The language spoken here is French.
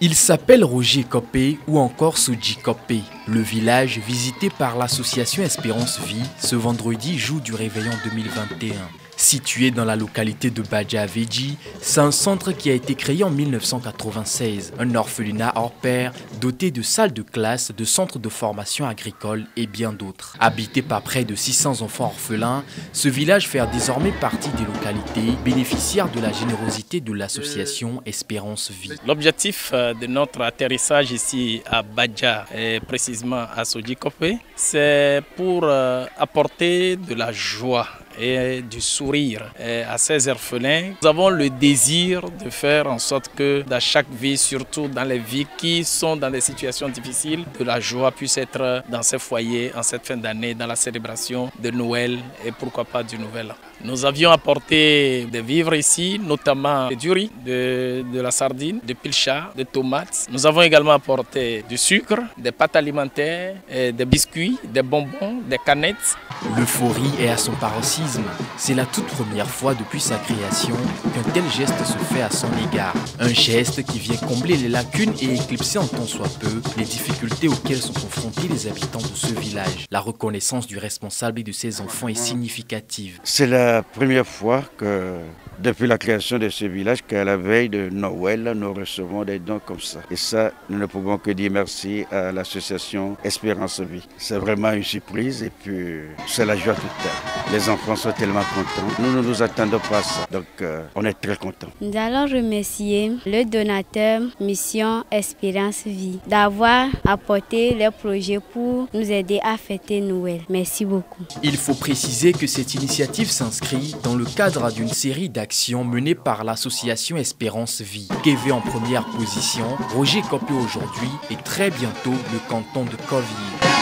Il s'appelle Roger Copé ou encore Soji Copé. Le village visité par l'association Espérance Vie ce vendredi jour du réveillon 2021. Situé dans la localité de Badja-Aveji, c'est un centre qui a été créé en 1996. Un orphelinat hors pair, doté de salles de classe, de centres de formation agricole et bien d'autres. Habité par près de 600 enfants orphelins, ce village fait désormais partie des localités bénéficiaires de la générosité de l'association Espérance Vie. L'objectif de notre atterrissage ici à Badja, et précisément à Soji Copé, c'est pour apporter de la joie et du sourire à ces orphelins. Nous avons le désir de faire en sorte que dans chaque vie, surtout dans les vies qui sont dans des situations difficiles, de la joie puisse être dans ces foyers en cette fin d'année, dans la célébration de Noël et pourquoi pas du Nouvel An. Nous avions apporté des vivres ici, notamment du riz, de la sardine, de pilcha, de tomates. Nous avons également apporté du sucre, des pâtes alimentaires, des biscuits, des bonbons, des canettes. L'euphorie est à son paroxysme. C'est la toute première fois depuis sa création qu'un tel geste se fait à son égard. Un geste qui vient combler les lacunes et éclipser en tant soit peu les difficultés auxquelles sont confrontés les habitants de ce village. La reconnaissance du responsable et de ses enfants est significative. C'est la première fois que, depuis la création de ce village, qu'à la veille de Noël, nous recevons des dons comme ça. Et ça, nous ne pouvons que dire merci à l'association Espérance Vie. C'est vraiment une surprise et puis c'est la joie totale. Les enfants sont tellement contents. Nous ne nous attendons pas à ça. Donc on est très contents. Nous allons remercier le donateur Mission Espérance Vie d'avoir apporté les projets pour nous aider à fêter Noël. Merci beaucoup. Il faut préciser que cette initiative s'inscrit dans le cadre d'une série d'actions menées par l'association Espérance Vie. Kévé en première position, Roger Copé aujourd'hui et très bientôt le canton de Coville.